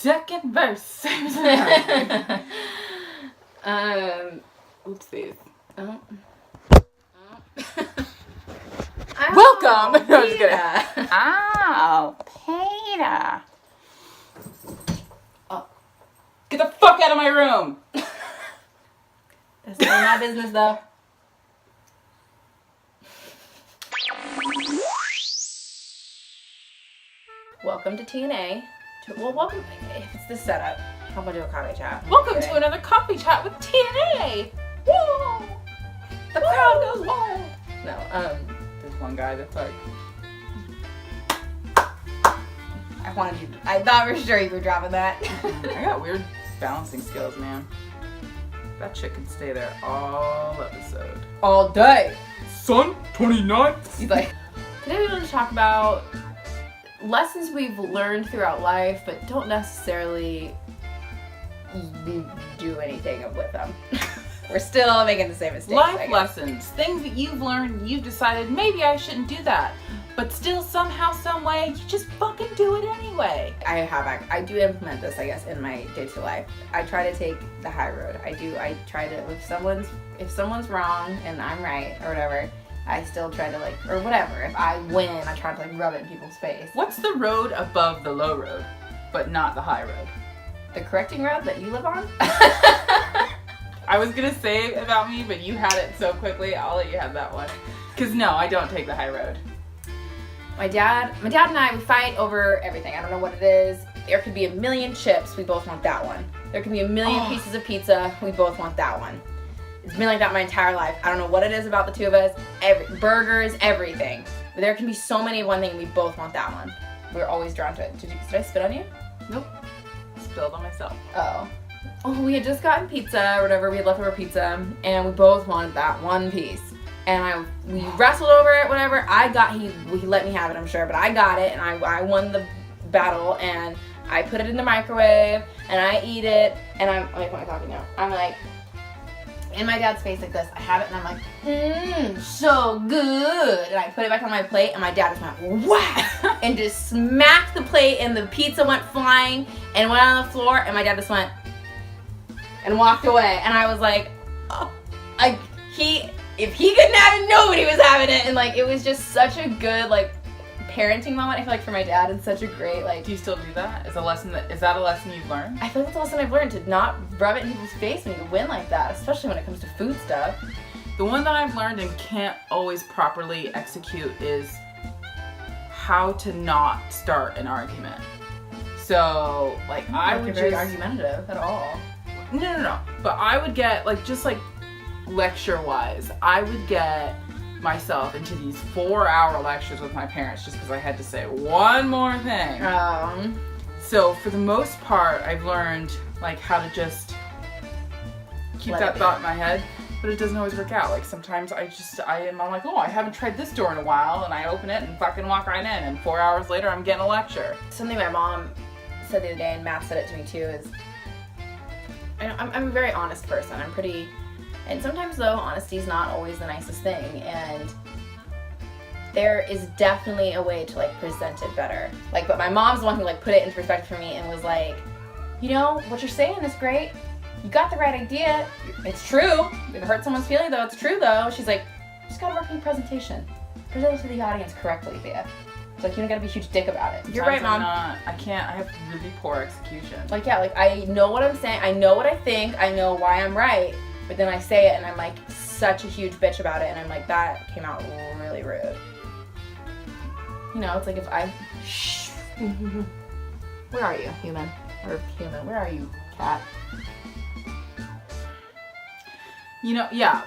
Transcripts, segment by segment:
second verse. Oopsies. Oh. Welcome. No, I'm just kidding. Peter. Oh, Peter. Oh. Get the fuck out of my room. That's none of my business, though. Welcome to TNA. Welcome. If it's this setup, how about do a coffee chat? Welcome to another coffee chat with TNA. Whoa. The crowd goes wild. No, There's one guy that's like, I thought for sure you were dropping that. I got weird balancing skills, man. That chick can stay there all episode. All day. Son, 29. He's like, today we want to talk about lessons we've learned throughout life, but don't necessarily do anything with them. We're still making the same mistakes. Life lessons, things that you've learned, you've decided maybe I shouldn't do that, but still somehow, some way, you just fucking do it anyway. I do implement this, I guess, in my day-to-day life. I try to take the high road. I try to, if someone's wrong and I'm right or whatever, I still try to or whatever. If I win, I try to rub it in people's face. What's the road above the low road, but not the high road? The correcting road that you live on? I was gonna say about me, but you had it so quickly, I'll let you have that one. Cause no, I don't take the high road. My dad and I, we fight over everything. I don't know what it is. There could be a million chips, we both want that one. There could be a million pieces of pizza, we both want that one. It's been like that my entire life. I don't know what it is about the two of us. Burgers, everything. But there can be so many of one thing, and we both want that one. We're always drawn to it. Did I spit on you? Nope. Spilled on myself. Oh, we had just gotten pizza or whatever. We had leftover pizza, and we both wanted that one piece. And we wrestled over it, whatever. He let me have it, I'm sure, but I got it, and I won the battle, and I put it in the microwave, and I eat it, and what am I talking now? I'm like, in my dad's face like this. I have it, and I'm like, so good. And I put it back on my plate, and my dad just went, whack, and just smacked the plate, and the pizza went flying, and went on the floor, and my dad just went, and walked away. And I was like, oh, if he couldn't have it, nobody was having it. And it was just such a good parenting moment. I feel like for my dad, it's such a great Do you still do that? Is that a lesson you've learned? I feel like that's a lesson I've learned, to not rub it in people's face when you win like that, especially when it comes to food stuff. The one that I've learned and can't always properly execute is how to not start an argument. So I would very argumentative at all. No. But I would get lecture-wise, I would get myself into these 4-hour lectures with my parents just because I had to say one more thing. So for the most part, I've learned how to just keep that thought in my head, but it doesn't always work out. Sometimes I'm like, oh, I haven't tried this door in a while, and I open it and fucking walk right in, and 4 hours later, I'm getting a lecture. Something my mom said the other day, and Matt said it to me too, is I'm a very honest person. And sometimes though, honesty is not always the nicest thing, and there is definitely a way to present it better. But my mom's the one who put it into perspective for me and was like, what you're saying is great. You got the right idea. It's true. If it hurts someone's feeling though, it's true though. She's like, you just gotta work on your presentation. Present it to the audience correctly, Thea. She's like, you don't gotta be a huge dick about it. You're right, Mom. I can't. I have really poor execution. I know what I'm saying. I know what I think. I know why I'm right. But then I say it and I'm such a huge bitch about it, and I'm like, that came out really rude. It's if I... Shh. Where are you, human? Or human, where are you, cat?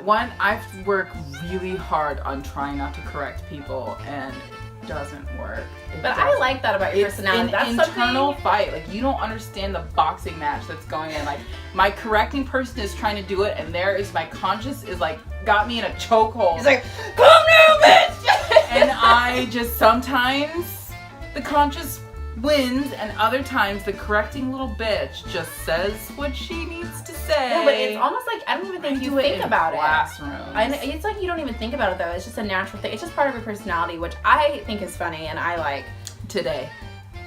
One, I've worked really hard on trying not to correct people, and it doesn't work. I like that about your personality. That's an internal fight. You don't understand the boxing match that's going on. My correcting person is trying to do it, and my conscience is got me in a chokehold. He's like, come now, bitch! And I just, sometimes the conscious wins, and other times the correcting little bitch just says what she needs to say. No, but it's almost I don't even think you think about it. Classrooms. It's you don't even think about it though. It's just a natural thing. It's just part of your personality, which I think is funny, and I like. Today,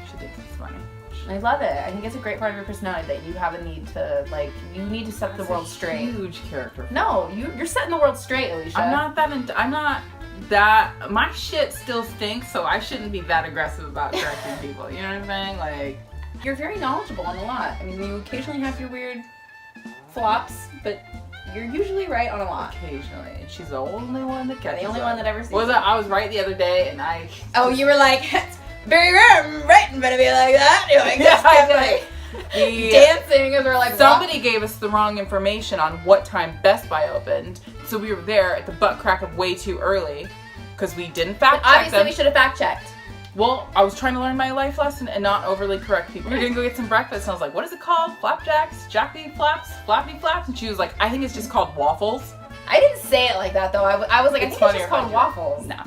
she thinks it's funny. I love it. I think it's a great part of your personality that you have a need to, like, you need to set the world straight. Huge character. No, you're setting the world straight, Alicia. I'm not that, my shit still stinks, so I shouldn't be that aggressive about correcting people. You know what I'm saying? Like, you're very knowledgeable on a lot. I mean, you occasionally have your weird flops, but you're usually right on a lot. Occasionally. And she's the only one that catches The only up. one that ever sees I was right the other day, and I... Oh, you were like, it's very rare I'm right in front of you like that. You're like, yeah, kept, like, dancing as we're like, somebody gave us the wrong information on what time Best Buy opened, so we were there at the butt crack of way too early, because we didn't fact check obviously, we should have fact checked. Well, I was trying to learn my life lesson and not overly correct people. We were gonna go get some breakfast, and I was like, what is it called? Flapjacks? Jacky Flaps? Flappy Flaps? And she was like, I think it's just called waffles. I didn't say it like that, though. I was like, I think it's just called waffles. No.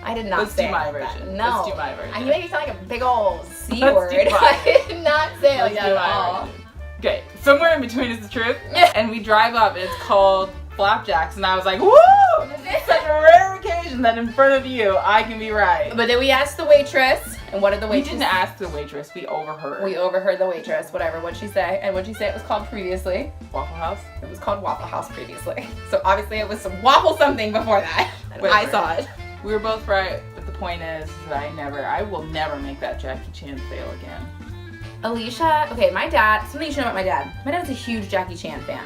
I did not say it like that. No. Let's do my version. You made me sound like a big old C word. I did not say it like that at all. Okay, somewhere in between is the truth. And we drive up, and it's called Flapjacks, and I was like, woo! This is such a rare occasion that in front of you, I can be right. But then we asked the waitress, and what did the waitress... We didn't ask the waitress, we overheard. We overheard the waitress, whatever. What'd she say? And what'd she say it was called previously? Waffle House? It was called Waffle House previously. So obviously it was some waffle something before that. And I saw it. We were both right, but the point is that I will never make that Jackie Chan fail again. Alicia, okay, my dad, something you should know about my dad. My dad's a huge Jackie Chan fan.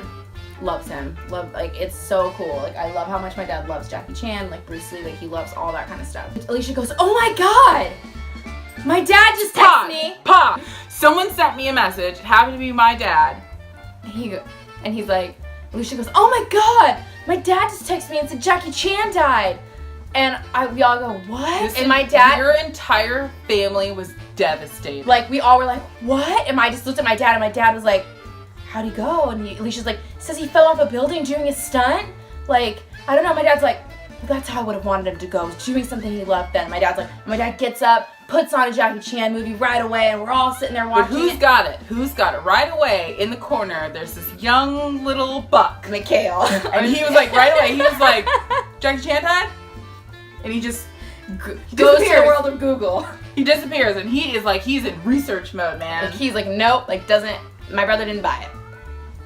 Loves him. It's so cool. Like, I love how much my dad loves Jackie Chan, like Bruce Lee, like he loves all that kind of stuff. Alicia goes, oh my god! My dad just texted me. Pa! Someone sent me a message, it happened to be my dad. And he's like, Alicia goes, oh my god! My dad just texted me and said Jackie Chan died. And we all go, what? And my dad... Your entire family was devastated. Like, we all were like, what? And I just looked at my dad, and my dad was like, how'd he go? And Alicia's like, says he fell off a building doing a stunt? Like, I don't know. My dad's like, well, that's how I would have wanted him to go, doing something he loved then. My dad's like, my dad gets up, puts on a Jackie Chan movie right away, and we're all sitting there watching. But who's got it? Who's got it? Right away, in the corner, there's this young little buck. Mikhail. And he was like, right away, he was like, Jackie Chan died? And he just goes to the world of Google. He disappears, and he is like, he's in research mode, man. Like, he's like, nope, like, my brother didn't buy it.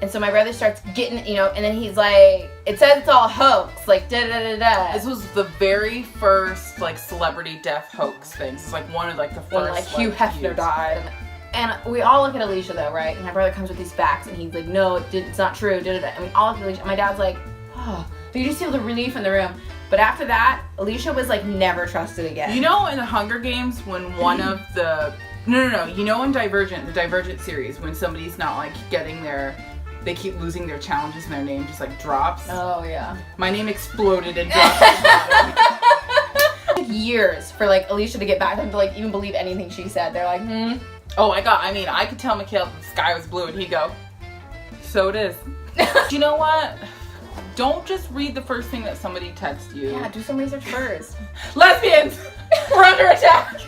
And so my brother starts getting, and then he's like, it says it's all hoax, like, da-da-da-da-da. This was the very first, like, celebrity death hoax things. It's like one of, like, the first, when, like, Hugh Hefner died. And we all look at Alicia, though, right? And my brother comes with these facts, and he's like, no, it's not true, da-da-da. And we all look at Alicia, and my dad's like, oh. So you just feel the relief in the room. But after that, Alicia was, like, never trusted again. You know in the Hunger Games, when one of the... No. You know in Divergent, the Divergent series, when somebody's not, like, getting their... They keep losing their challenges and their name just, like, drops. Oh, yeah. My name exploded and dropped at the bottom. It took years for, like, Alicia to get back and to, like, even believe anything she said. They're like, Oh, I could tell Mikhail the sky was blue, and he'd go, so it is. You know what? Don't just read the first thing that somebody texts you. Yeah, do some research first. Lesbians! We're under attack!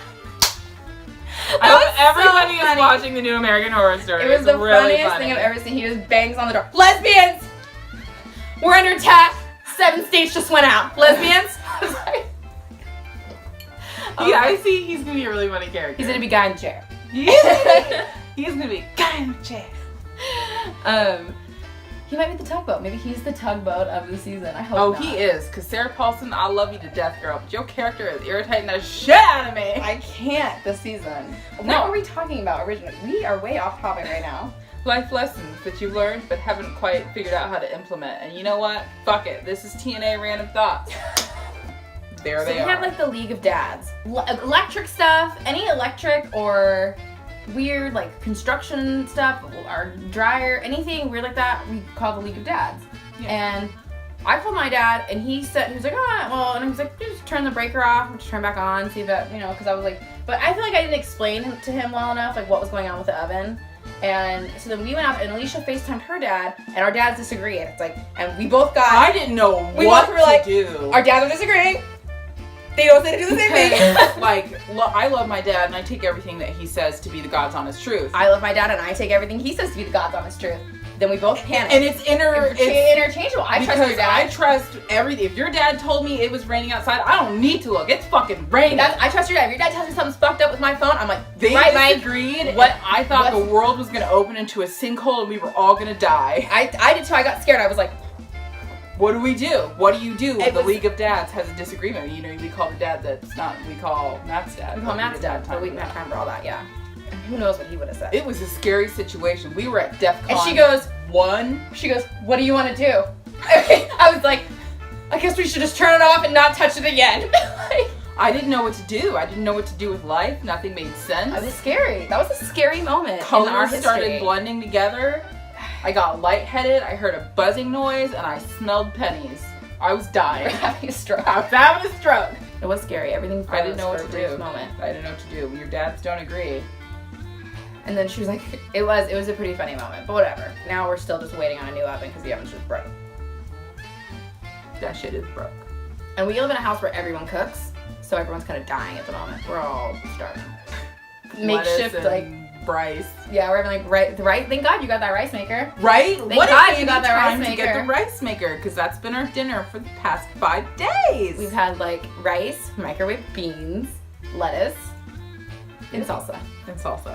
I hope everybody is watching the new American Horror Story. It was the really funniest thing I've ever seen. He just bangs on the door. Lesbians! We're under attack! 7 states just went out. Lesbians? I see he's gonna be a really funny character. He's gonna be guy in the chair. He's gonna be guy in the chair. He might be the tugboat. Maybe he's the tugboat of the season. I hope not. He is. Because Sarah Paulson, I love you to death, girl. But your character is irritating the shit out of me. I can't this season. No. What were we talking about originally? We are way off topic right now. Life lessons that you've learned but haven't quite figured out how to implement. And you know what? Fuck it. This is TNA Random Thoughts. There they are. So we have like the League of Dads. Electric stuff. Any electric or... weird like construction stuff or dryer, anything weird like that, we call the League of Dads. Yeah. And I called my dad and he was like, oh, well, and I was like, just turn the breaker off and just turn it back on, see if that, because I was like, but I feel like I didn't explain to him well enough, like what was going on with the oven. And so then we went out and Alicia FaceTimed her dad and our dads disagree. And it's like, and we both got... I didn't know what to do. Our dads are disagreeing. They don't say to do the same thing. Like, I love my dad and I take everything that he says to be the God's honest truth. I love my dad and I take everything he says to be the God's honest truth. then we both panic. And it's interchangeable. I trust your dad. I trust everything. If your dad told me it was raining outside, I don't need to look. It's fucking raining. I trust your dad. If your dad tells me something's fucked up with my phone, I'm like, they right, disagreed. Mike. What I thought the world was gonna open into a sinkhole and we were all gonna die. I did too. I got scared. I was like, what do we do? What do you do? The League of Dads has a disagreement. You know, we call the dad that's not. We call Matt's dad. We call Matt's dad, but we didn't have time for all that. Yeah. Who knows what he would have said? It was a scary situation. We were at DEF CON. And she goes, 1. She goes, what do you want to do? I was like, I guess we should just turn it off and not touch it again. I didn't know what to do. I didn't know what to do with life. Nothing made sense. It was scary. That was a scary moment. Colors started blending together. I got lightheaded. I heard a buzzing noise, and I smelled pennies. I was dying. Having a stroke. I was having a stroke. It was scary. Everything. I didn't know what to do. Moment. I didn't know what to do. Your dads don't agree. And then she was like, it was a pretty funny moment, but whatever. Now we're still just waiting on a new oven because the oven's just broke. That shit is broke. And we live in a house where everyone cooks, so everyone's kind of dying at the moment. We're all starving. Makeshift, like rice. Yeah, we're having like right. Thank God you got that rice maker. Right? Thank God you got that rice maker. To get the rice maker, because that's been our dinner for the past 5 days. We've had like rice, microwave beans, lettuce, and salsa.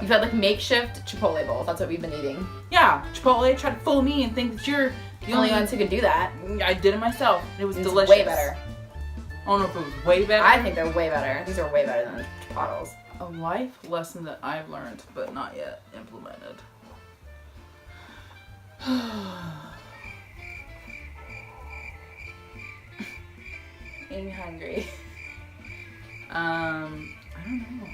We've had like makeshift Chipotle bowls. That's what we've been eating. Yeah, Chipotle tried to fool me and think that you're the only ones who could do that. I did it myself. It was delicious. Way better. I don't know if it was way better. I think they're way better. These are way better than Chipotles. A life lesson that I've learned but not yet implemented. Getting hungry. I don't know.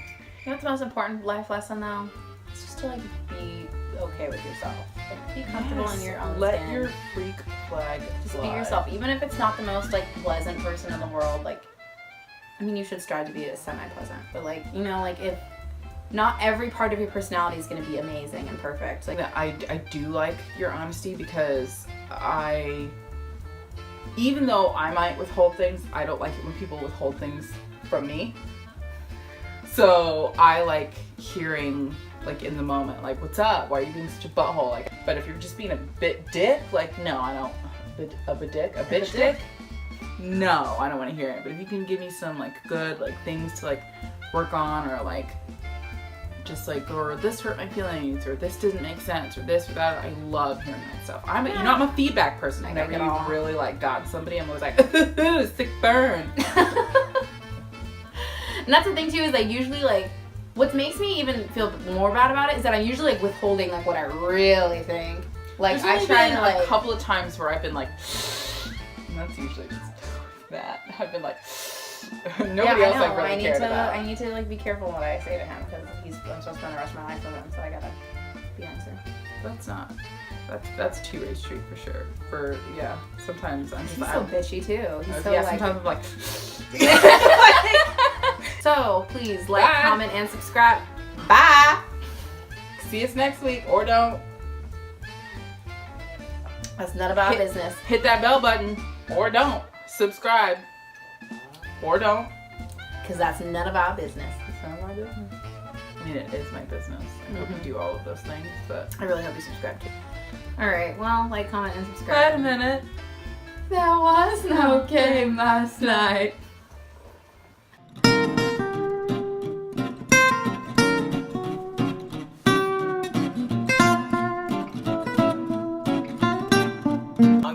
You know what's the most important life lesson though? It's just to like be okay with yourself. Like be comfortable in your own Let skin. your freak flag just fly. be yourself. Even if it's not the most like pleasant person in the world, like I mean you should strive to be semi-pleasant. But like, you know, like if not every part of your personality is gonna be amazing and perfect. Like I do like your honesty because even though I might withhold things, I don't like it when people withhold things from me. So I like hearing, like in the moment, like, what's up? Why are you being such a butthole? Like, but if you're just being a bit dick, like, no, I don't. A bitch dick? No, I don't want to hear it. But if you can give me some like good like things to like work on, or like just like, or this hurt my feelings, or this didn't make sense, or this or that, I love hearing that stuff. You know, I'm a feedback person. Whenever you really like got somebody, I'm always like, sick burn. And that's the thing too, is I usually like, what makes me even feel more bad about it is that I'm usually like withholding like what I really think. Like I try to like a couple of times where I've been like, and that's usually just that. I've been like, nobody else like really cared about. I need to like be careful what I say to him because I'm supposed to spend the rest of my life with him, so I gotta be nicer. That's two-way street for sure. Yeah, sometimes I'm just he's so bitchy too. He's so sometimes I'm like. So please like, comment, and subscribe. Bye. See us next week, or don't. That's none of our business. Hit that bell button, or don't. Subscribe, or don't. Because that's none of our business. It's none of our business. I mean, it is my business. I hope you do all of those things, but I really hope you subscribe too. Alright, well, like, comment, and subscribe. Wait a minute. There was no game last night.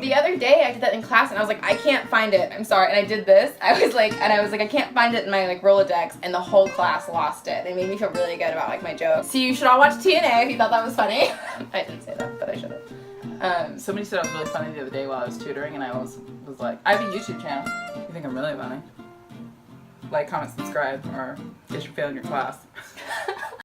The other day I did that in class and I was like, I can't find it. I'm sorry. And I did this. I was like, I can't find it in my like Rolodex, and the whole class lost it. It made me feel really good about like my joke. So you should all watch TNA if you thought that was funny. I didn't say that, but I should have. Somebody said I was really funny the other day while I was tutoring, and I was like, I have a YouTube channel. You think I'm really funny? Like, comment, subscribe, or get your fail in your class.